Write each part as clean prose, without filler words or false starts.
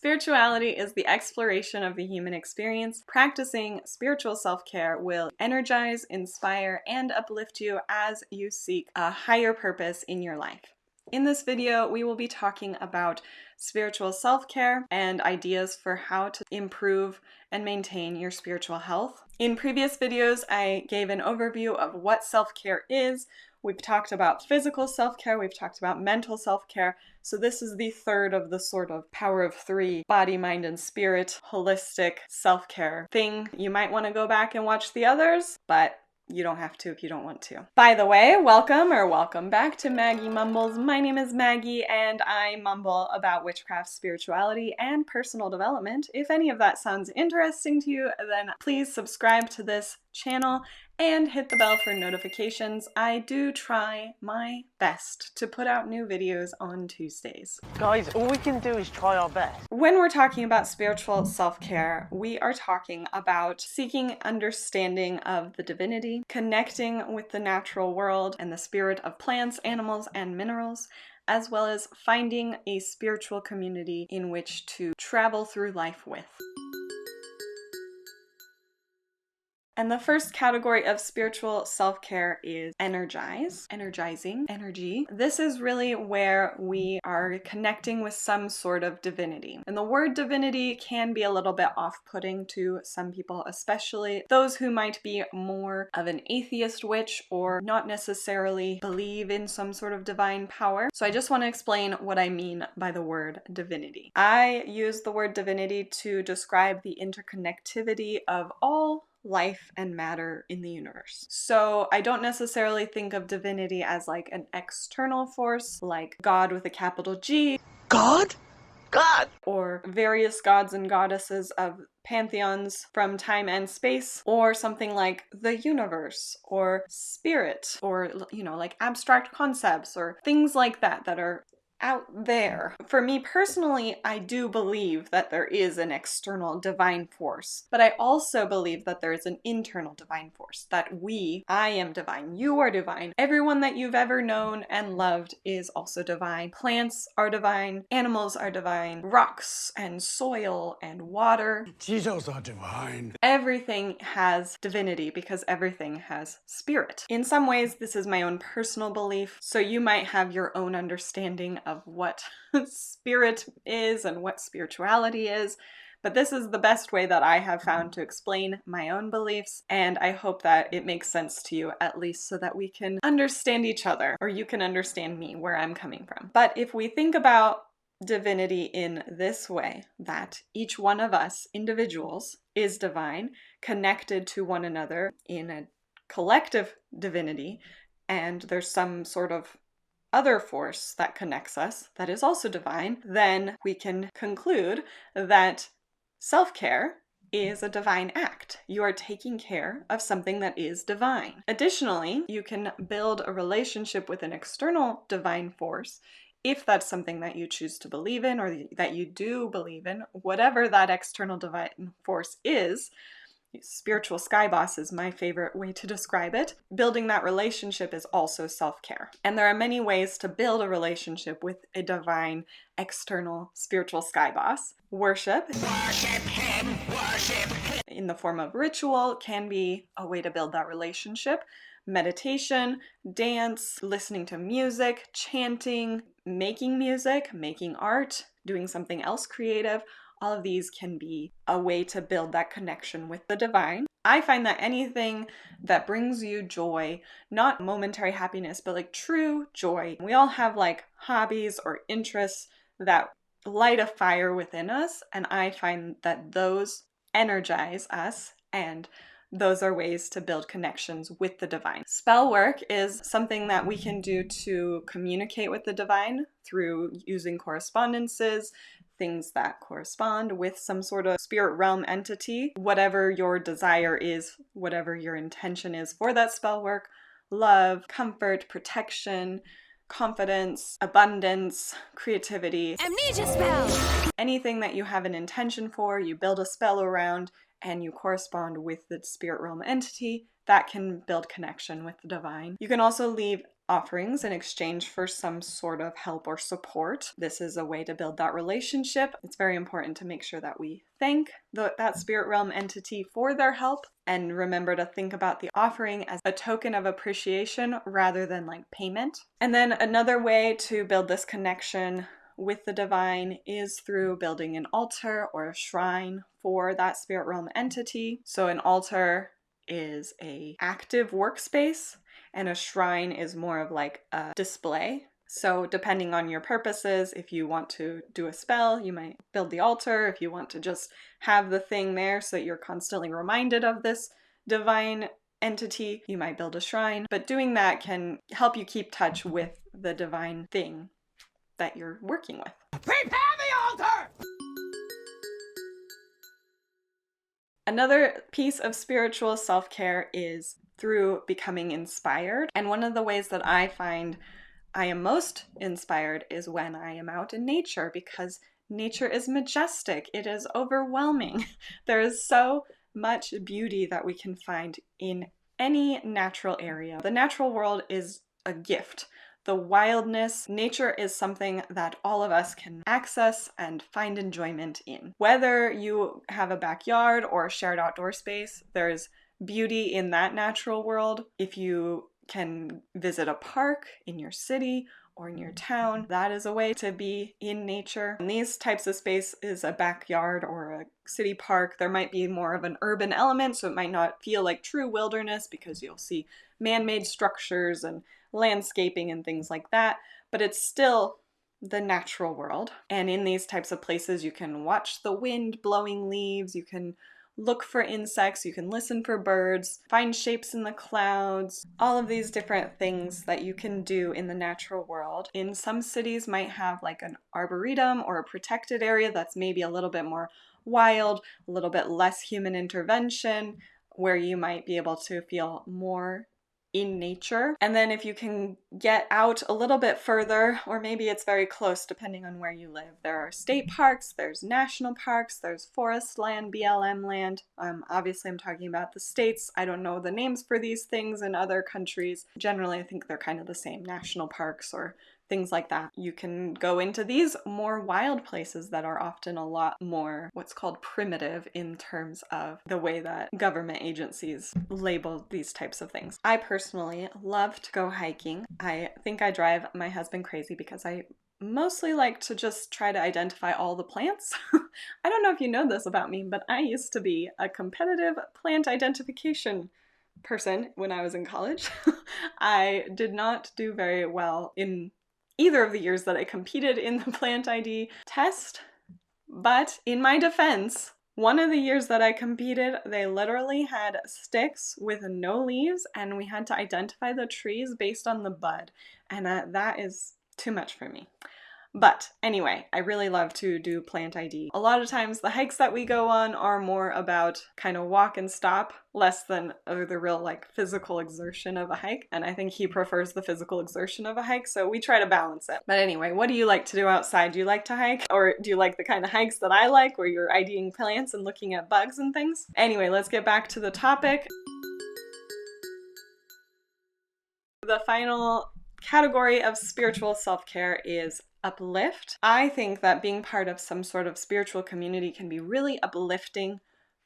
Spirituality is the exploration of the human experience. Practicing spiritual self-care will energize, inspire, and uplift you as you seek a higher purpose in your life. In this video, we will be talking about spiritual self-care and ideas for how to improve and maintain your spiritual health. In previous videos, I gave an overview of what self-care is. We've talked about physical self-care, we've talked about mental self-care. So this is the third of the sort of power of three, body, mind, and spirit, holistic self-care thing. You might want to go back and watch the others, but you don't have to if you don't want to. By the way, welcome back to Maggie Mumbles. My name is Maggie and I mumble about witchcraft, spirituality, and personal development. If any of that sounds interesting to you, then please subscribe to this channel and hit the bell for notifications. I do try my best to put out new videos on Tuesdays. Guys, all we can do is try our best. When we're talking about spiritual self-care, we are talking about seeking understanding of the divinity, connecting with the natural world and the spirit of plants, animals, and minerals, as well as finding a spiritual community in which to travel through life with. And the first category of spiritual self-care is energizing, energy. This is really where we are connecting with some sort of divinity. And the word divinity can be a little bit off-putting to some people, especially those who might be more of an atheist witch or not necessarily believe in some sort of divine power. So I just want to explain what I mean by the word divinity. I use the word divinity to describe the interconnectivity of all life and matter in the universe. So I don't necessarily think of divinity as like an external force, like God with a capital G. God? God! Or various gods and goddesses of pantheons from time and space, or something like the universe, or spirit, or, like abstract concepts, or things like that that are out there. For me personally, I do believe that there is an external divine force, but I also believe that there is an internal divine force, that I am divine, you are divine, everyone that you've ever known and loved is also divine. Plants are divine, animals are divine, rocks and soil and water. Jesus are divine. Everything has divinity because everything has spirit. In some ways, this is my own personal belief, so you might have your own understanding of what spirit is and what spirituality is, but this is the best way that I have found to explain my own beliefs, and I hope that it makes sense to you, at least so that we can understand each other, or you can understand me, where I'm coming from. But if we think about divinity in this way, that each one of us individuals is divine, connected to one another in a collective divinity, and there's some sort of other force that connects us that is also divine, then we can conclude that self-care is a divine act. You are taking care of something that is divine. Additionally, you can build a relationship with an external divine force if that's something that you choose to believe in, or that you do believe in, whatever that external divine force is. Spiritual sky boss is my favorite way to describe it. Building that relationship is also self-care. And there are many ways to build a relationship with a divine, external, spiritual sky boss. Worship him, in the form of ritual can be a way to build that relationship. Meditation, dance, listening to music, chanting, making music, making art, doing something else creative. All of these can be a way to build that connection with the divine. I find that anything that brings you joy, not momentary happiness, but like true joy. We all have like hobbies or interests that light a fire within us, and I find that those energize us, and those are ways to build connections with the divine. Spell work is something that we can do to communicate with the divine through using correspondences, things that correspond with some sort of spirit realm entity. Whatever your desire is, whatever your intention is for that spell work, love, comfort, protection, confidence, abundance, creativity. Amnesia spell! Anything that you have an intention for, you build a spell around, and you correspond with the spirit realm entity, that can build connection with the divine. You can also leave offerings in exchange for some sort of help or support. This is a way to build that relationship. It's very important to make sure that we thank that spirit realm entity for their help, and remember to think about the offering as a token of appreciation rather than like payment. And then another way to build this connection with the divine is through building an altar or a shrine for that spirit realm entity. So an altar is a active workspace, and a shrine is more of like a display. So depending on your purposes, if you want to do a spell, you might build the altar. If you want to just have the thing there so that you're constantly reminded of this divine entity, you might build a shrine. But doing that can help you keep touch with the divine thing that you're working with. Prepare the altar! Another piece of spiritual self-care is through becoming inspired. And one of the ways that I find I am most inspired is when I am out in nature, because nature is majestic. It is overwhelming. There is so much beauty that we can find in any natural area. The natural world is a gift. The wildness, nature is something that all of us can access and find enjoyment in. Whether you have a backyard or a shared outdoor space, there's beauty in that natural world. If you can visit a park in your city or in your town, that is a way to be in nature. In these types of spaces, a backyard or a city park, there might be more of an urban element, so it might not feel like true wilderness because you'll see man-made structures and landscaping and things like that, but it's still the natural world. And in these types of places, you can watch the wind blowing leaves, you can look for insects, you can listen for birds, find shapes in the clouds, all of these different things that you can do in the natural world. In some cities might have like an arboretum or a protected area that's maybe a little bit more wild, a little bit less human intervention, where you might be able to feel more in nature. And then if you can get out a little bit further, or maybe it's very close depending on where you live, there are state parks, there's national parks, there's forest land, BLM land. Obviously I'm talking about the states. I don't know the names for these things in other countries. Generally I think they're kind of the same, national parks or things like that. You can go into these more wild places that are often a lot more what's called primitive in terms of the way that government agencies label these types of things. I personally love to go hiking. I think I drive my husband crazy because I mostly like to just try to identify all the plants. I don't know if you know this about me, but I used to be a competitive plant identification person when I was in college. I did not do very well in either of the years that I competed in the plant ID test, but in my defense, one of the years that I competed, they literally had sticks with no leaves, and we had to identify the trees based on the bud, and that is too much for me. But anyway, I really love to do plant ID. A lot of times the hikes that we go on are more about kind of walk and stop, less than the real like physical exertion of a hike. And I think he prefers the physical exertion of a hike, so we try to balance it. But anyway, what do you like to do outside? Do you like to hike? Or do you like the kind of hikes that I like where you're IDing plants and looking at bugs and things? Anyway, let's get back to the topic. The final category of spiritual self-care is uplift. I think that being part of some sort of spiritual community can be really uplifting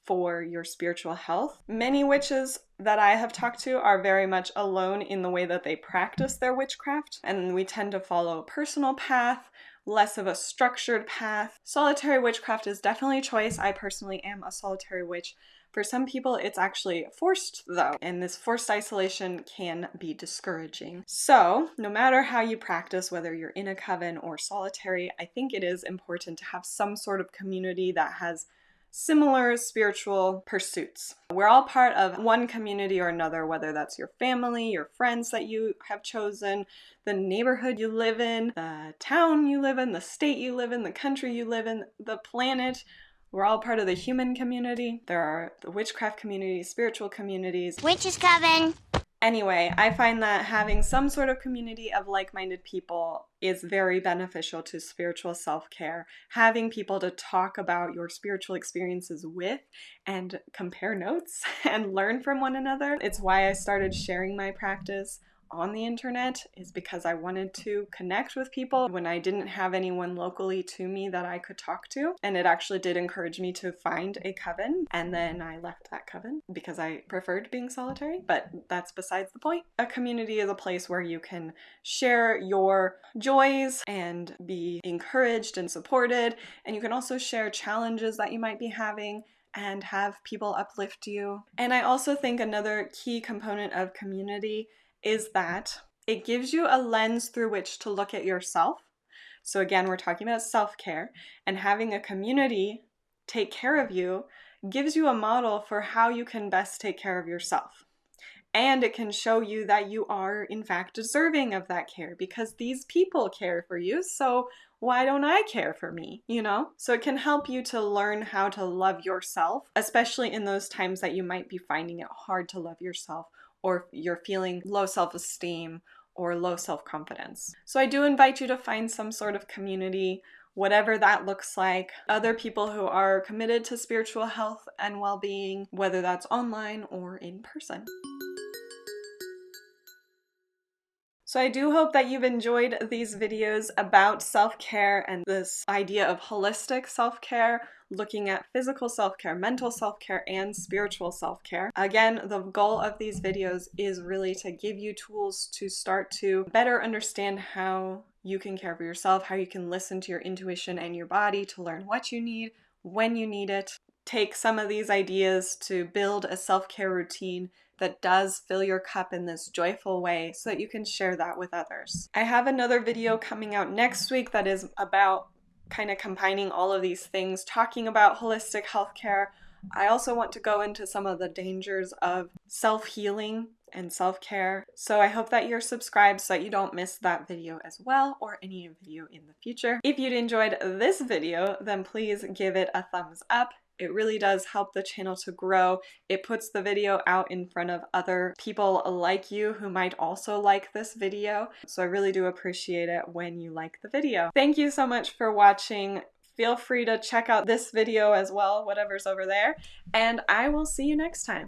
for your spiritual health. Many witches that I have talked to are very much alone in the way that they practice their witchcraft, and we tend to follow a personal path, less of a structured path. Solitary witchcraft is definitely a choice. I personally am a solitary witch. For some people, it's actually forced though, and this forced isolation can be discouraging. So, no matter how you practice, whether you're in a coven or solitary, I think it is important to have some sort of community that has similar spiritual pursuits. We're all part of one community or another, whether that's your family, your friends that you have chosen, the neighborhood you live in, the town you live in, the state you live in, the country you live in, the planet. We're all part of the human community. There are the witchcraft communities, spiritual communities. Witches coven. Anyway, I find that having some sort of community of like-minded people is very beneficial to spiritual self-care. Having people to talk about your spiritual experiences with and compare notes and learn from one another. It's why I started sharing my practice on the internet is because I wanted to connect with people when I didn't have anyone locally to me that I could talk to. And it actually did encourage me to find a coven. And then I left that coven because I preferred being solitary, but that's besides the point. A community is a place where you can share your joys and be encouraged and supported. And you can also share challenges that you might be having and have people uplift you. And I also think another key component of community is that it gives you a lens through which to look at yourself. So again, we're talking about self-care, and having a community take care of you gives you a model for how you can best take care of yourself. And it can show you that you are, in fact, deserving of that care because these people care for you, so why don't I care for me, you know? So it can help you to learn how to love yourself, especially in those times that you might be finding it hard to love yourself, or you're feeling low self-esteem or low self-confidence. So I do invite you to find some sort of community, whatever that looks like, other people who are committed to spiritual health and well-being, whether that's online or in person. So I do hope that you've enjoyed these videos about self-care and this idea of holistic self-care, looking at physical self-care, mental self-care, and spiritual self-care. Again, the goal of these videos is really to give you tools to start to better understand how you can care for yourself, how you can listen to your intuition and your body to learn what you need, when you need it. Take some of these ideas to build a self-care routine that does fill your cup in this joyful way so that you can share that with others. I have another video coming out next week that is about kind of combining all of these things, talking about holistic healthcare. I also want to go into some of the dangers of self-healing and self-care. So I hope that you're subscribed so that you don't miss that video as well, or any video in the future. If you'd enjoyed this video, then please give it a thumbs up. It really does help the channel to grow. It puts the video out in front of other people like you who might also like this video. So I really do appreciate it when you like the video. Thank you so much for watching. Feel free to check out this video as well, whatever's over there, and I will see you next time.